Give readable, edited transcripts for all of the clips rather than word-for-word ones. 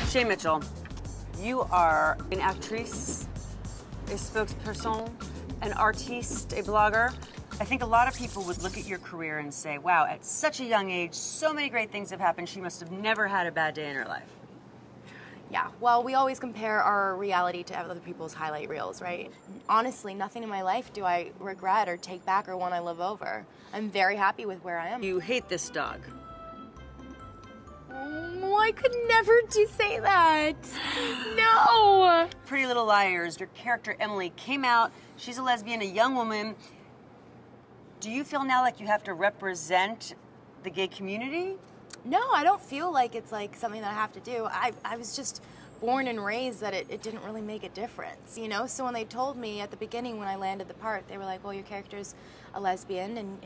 Shay Mitchell, you are an actrice, a spokesperson, an artiste, a blogger. I think a lot of people would look at your career and say, wow, at such a young age, so many great things have happened. She must have never had a bad day in her life. Yeah, well, we always compare our reality to other people's highlight reels, right? Honestly, nothing in my life do I regret or take back or want to live over. I'm very happy with where I am. You hate this dog. Oh, I could never say that. No. Pretty Little Liars, your character Emily came out. She's a lesbian, a young woman. Do you feel now like you have to represent the gay community? No, I don't feel like it's like something that I have to do. I was just born and raised that it didn't really make a difference, you know? So when they told me at the beginning when I landed the part, they were like, well, your character's a lesbian and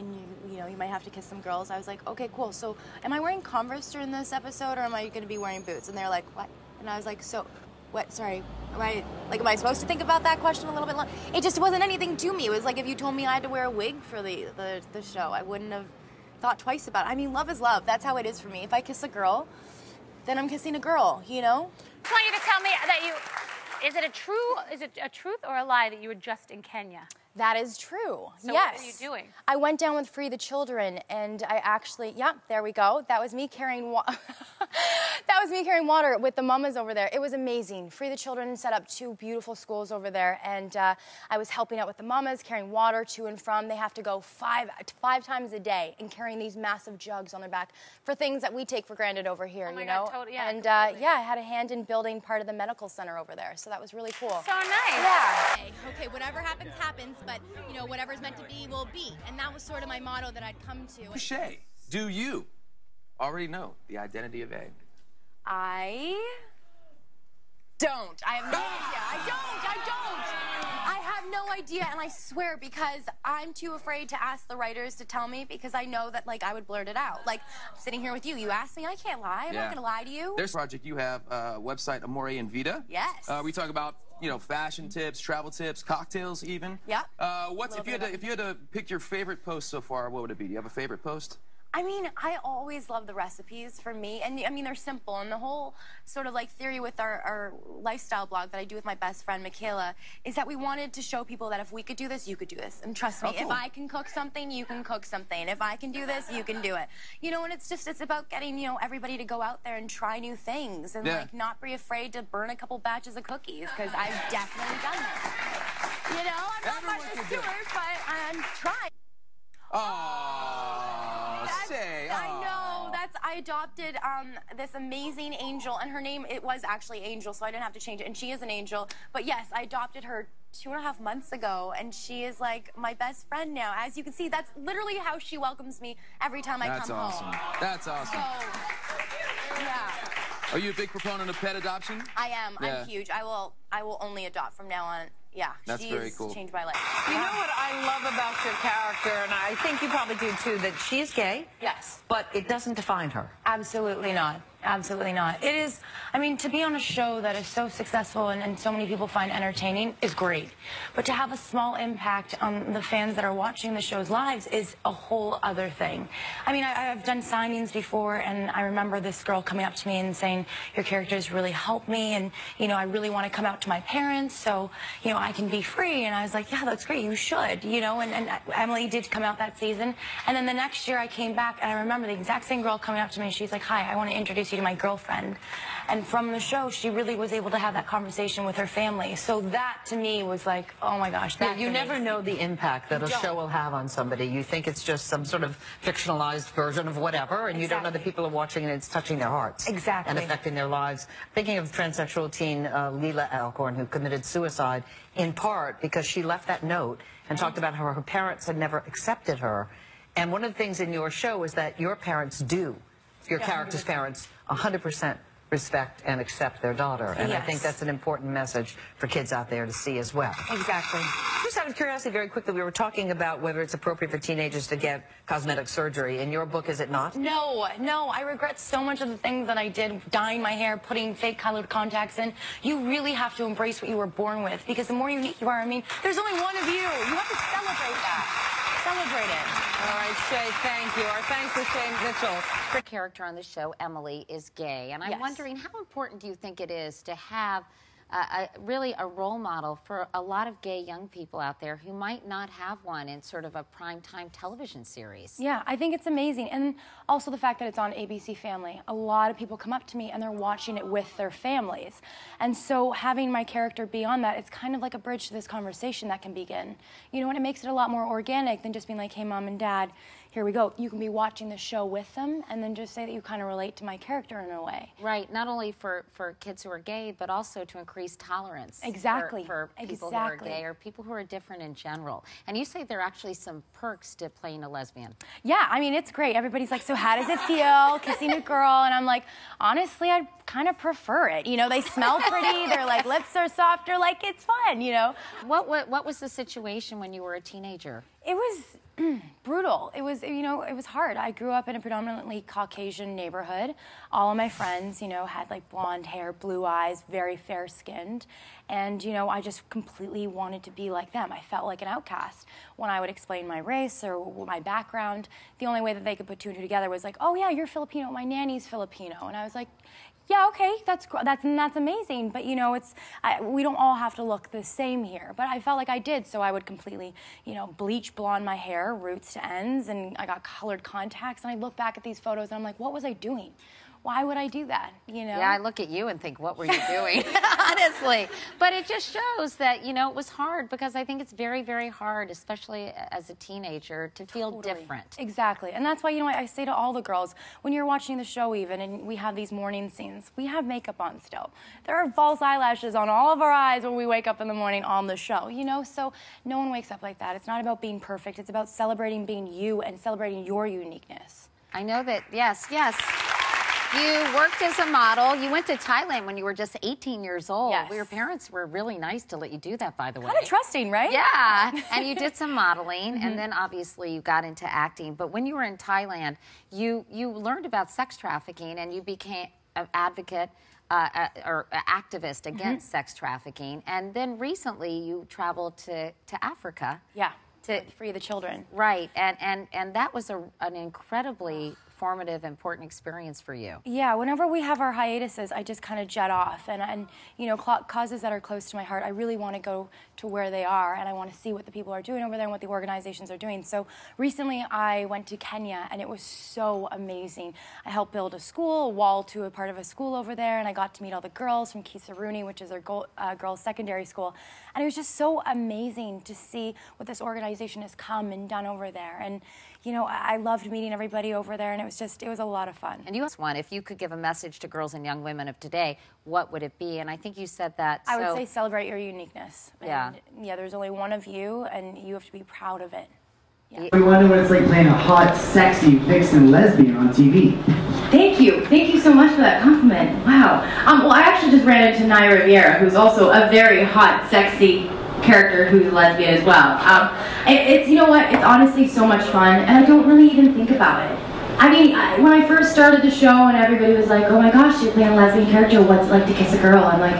you know, you might have to kiss some girls. I was like, okay, cool. So am I wearing Converse during this episode or am I going to be wearing boots? And they're like, what? And I was like, so, what, sorry, am I supposed to think about that question a little bit longer? It just wasn't anything to me. It was like if you told me I had to wear a wig for the show, I wouldn't have thought twice about it. I mean, love is love. That's how it is for me. If I kiss a girl, then I'm kissing a girl, you know? I just want you to tell me that is it a truth or a lie that you were just in Kenya? That is true. So yes. What were you doing? I went down with Free the Children, and I actually, yeah, there we go. That was me carrying water with the mamas over there. It was amazing. Free the Children set up 2 beautiful schools over there, and I was helping out with the mamas, carrying water to and from. They have to go five times a day and carrying these massive jugs on their back for things that we take for granted over here, oh my you know? God, totally, yeah, and completely. yeah, I had a hand in building part of the medical center over there, so that was really cool. So nice. Yeah. Okay, whatever happens, happens, but, you know, whatever's meant to be will be. And that was sort of my motto that I'd come to. Shay, do you already know the identity of A? I don't. I have no idea. I have no idea, and I swear, because I'm too afraid to ask the writers to tell me, because I know that, like, I would blurt it out. Like, I'm sitting here with you. You ask me, I can't lie. I'm not going to lie to you. There's a project you have, website Amore and Vita. Yes. We talk about, you know, fashion tips, travel tips, cocktails even. Yeah. If you had to pick your favorite post so far, what would it be? Do you have a favorite post? I mean, I always love the recipes for me, and I mean, they're simple, and the whole sort of like theory with our lifestyle blog that I do with my best friend, Michaela, is that we wanted to show people that if we could do this, you could do this. And trust me, cool. If I can cook something, you can cook something. If I can do this, you can do it. You know, and it's about getting, you know, everybody to go out there and try new things, and like not be afraid to burn a couple batches of cookies, because I've definitely done this. You know, I'm not much of a steward, but I'm trying. I know. I adopted this amazing angel, and her name, it was actually Angel, so I didn't have to change it, and she is an angel. But yes, I adopted her 2.5 months ago, and she is like my best friend now. As you can see, that's literally how she welcomes me every time I come home. That's awesome. So, yeah. Are you a big proponent of pet adoption? I am. Yeah. I'm huge. I will only adopt from now on. Yeah, that's very cool. Changed my life. You know what I love about your character, and I think you probably do too, that she's gay. Yes. But it doesn't define her. Absolutely not. Absolutely not. It is, I mean, to be on a show that is so successful and so many people find entertaining is great. But to have a small impact on the fans that are watching the show's lives is a whole other thing. I mean, I've done signings before, and I remember this girl coming up to me and saying, your characters really helped me, and, you know, I really want to come out to my parents so, you know, I can be free. And I was like, yeah, that's great, you should, you know, and Emily did come out that season. And then the next year I came back, and I remember the exact same girl coming up to me, and she's like, hi, I want to introduce you to my girlfriend. And from the show, she really was able to have that conversation with her family. So that, to me, was like, oh my gosh, that's You never amazing. know the impact that a show will have on somebody. You think it's just some sort of fictionalized version of whatever, and you don't know that people are watching and it's touching their hearts. Exactly. And affecting their lives. Thinking of transsexual teen Leela Alcorn, who committed suicide in part because she left that note and talked about how her parents had never accepted her. And one of the things in your show is that your parents do, your character's parents, 100% respect and accept their daughter. And I think that's an important message for kids out there to see as well. Exactly. Just out of curiosity, very quickly, we were talking about whether it's appropriate for teenagers to get cosmetic surgery. In your book, is it not? No, I regret so much of the things that I did, dyeing my hair, putting fake colored contacts in. You really have to embrace what you were born with, because the more unique you are, I mean, there's only one of you. You have to celebrate that. Celebrate it. All right, Shay, thank you. Our thanks to Shay Mitchell. Her character on the show, Emily, is gay. And I'm wondering, how important do you think it is to have really a role model for a lot of gay young people out there who might not have one in sort of a primetime television series? Yeah, I think it's amazing. And also the fact that it's on ABC Family. A lot of people come up to me and they're watching it with their families. And so having my character be on that, it's kind of like a bridge to this conversation that can begin. You know, and it makes it a lot more organic than just being like, hey, Mom and Dad, here we go. You can be watching the show with them and then just say that you kind of relate to my character in a way. Right, not only for kids who are gay, but also to increase tolerance. Exactly. For people who are gay or people who are different in general. And you say there are actually some perks to playing a lesbian. Yeah, I mean, it's great. Everybody's like, so how does it feel kissing a girl? And I'm like, honestly, I kind of prefer it. You know, they smell pretty, their like lips are softer, like it's fun, you know. What was the situation when you were a teenager? It was brutal. It was, you know, it was hard. I grew up in a predominantly Caucasian neighborhood. All of my friends, you know, had like blonde hair, blue eyes, very fair-skinned. And, you know, I just completely wanted to be like them. I felt like an outcast. When I would explain my race or my background, the only way that they could put two and two together was like, oh yeah, you're Filipino, my nanny's Filipino. And I was like, yeah, okay, that's amazing, but you know, we don't all have to look the same here. But I felt like I did, so I would completely, you know, bleach blonde my hair, roots to ends, and I got colored contacts, and I look back at these photos and I'm like, what was I doing? Why would I do that, you know? Yeah, I look at you and think, what were you doing? Honestly. But it just shows that, you know, it was hard because I think it's very, very hard, especially as a teenager, to feel different. Exactly. And that's why, you know, I say to all the girls, when you're watching the show even, and we have these morning scenes, we have makeup on still. There are false eyelashes on all of our eyes when we wake up in the morning on the show, you know? So no one wakes up like that. It's not about being perfect. It's about celebrating being you and celebrating your uniqueness. I know that, yes. You worked as a model. You went to Thailand when you were just 18 years old. Yes. Your parents were really nice to let you do that, by the way. Kind of trusting, right? Yeah. And you did some modeling, and then obviously you got into acting. But when you were in Thailand, you learned about sex trafficking, and you became an advocate or activist against sex trafficking. And then recently you traveled to Africa. Yeah, to free the children. Right. And that was an incredibly formative, important experience for you. Yeah, whenever we have our hiatuses, I just kind of jet off. And you know, causes that are close to my heart, I really want to go to where they are, and I want to see what the people are doing over there and what the organizations are doing. So recently I went to Kenya, and it was so amazing. I helped build a school, a wall to a part of a school over there, and I got to meet all the girls from Kisaruni, which is their girls' secondary school. And it was just so amazing to see what this organization has come and done over there. And you know, I loved meeting everybody over there, and it was a lot of fun. And you asked one, if you could give a message to girls and young women of today, what would it be? And I think you said that. I would say celebrate your uniqueness. Yeah. And, yeah, there's only one of you, and you have to be proud of it. Yeah. We wonder what it's like playing a hot, sexy, vixen lesbian on TV. Thank you so much for that compliment. Wow. Well, I actually just ran into Naya Riviera, who's also a very hot, sexy character who's a lesbian as well. It's, you know what, it's honestly so much fun, and I don't really even think about it. I mean, when I first started the show and everybody was like, oh my gosh, you're playing a lesbian character, what's it like to kiss a girl? I'm like,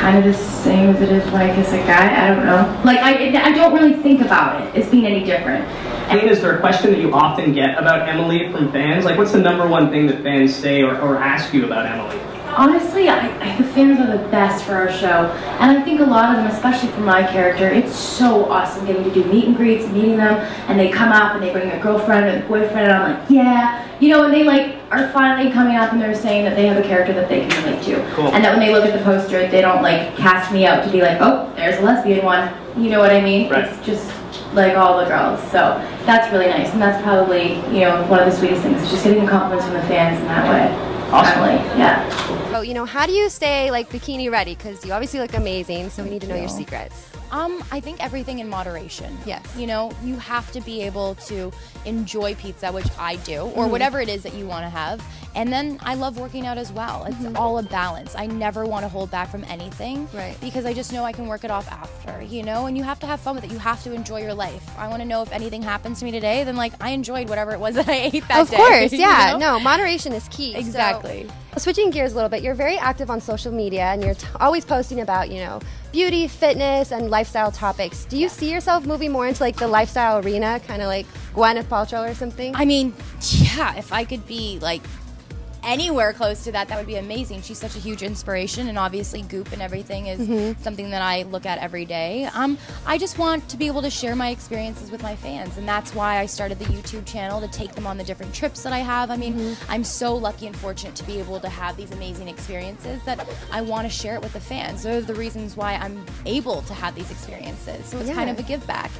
kind of the same as it is when I kiss a guy, I don't know. Like, I don't really think about it as being any different. And is there a question that you often get about Emily from fans? Like, what's the #1 thing that fans say or ask you about Emily? Honestly, the fans are the best for our show, and I think a lot of them, especially for my character, it's so awesome getting to do meet and greets, meeting them, and they come up and they bring their girlfriend or boyfriend, and I'm like, yeah, you know, and they like are finally coming up and they're saying that they have a character that they can relate to, cool. And that when they look at the poster, they don't like cast me out to be like, oh, there's a lesbian one, you know what I mean? Right. It's just like all the girls, so that's really nice, and that's probably, you know, one of the sweetest things, is just getting the compliments from the fans in that way. Awesome. Yeah. So, you know, how do you stay like bikini ready? Because you obviously look amazing, so we need to know your secrets. I think everything in moderation. Yes. You know, you have to be able to enjoy pizza, which I do, or whatever it is that you want to have. And then I love working out as well. It's all a balance. I never want to hold back from anything. Right. Because I just know I can work it off after, you know? And you have to have fun with it. You have to enjoy your life. I want to know if anything happens to me today, then like I enjoyed whatever it was that I ate that day. Of course, yeah. You know? No, moderation is key. Exactly. So Switching gears a little bit, you're very active on social media and you're always posting about, you know, beauty, fitness, and lifestyle topics. Do you see yourself moving more into like the lifestyle arena, kind of like Gwyneth Paltrow or something? I mean, yeah, if I could be like anywhere close to that, that would be amazing. She's such a huge inspiration, and obviously Goop and everything is something that I look at every day. I just want to be able to share my experiences with my fans, and that's why I started the YouTube channel, to take them on the different trips that I have. I mean, I'm so lucky and fortunate to be able to have these amazing experiences that I want to share it with the fans. Those are the reasons why I'm able to have these experiences. So it's kind of a give back.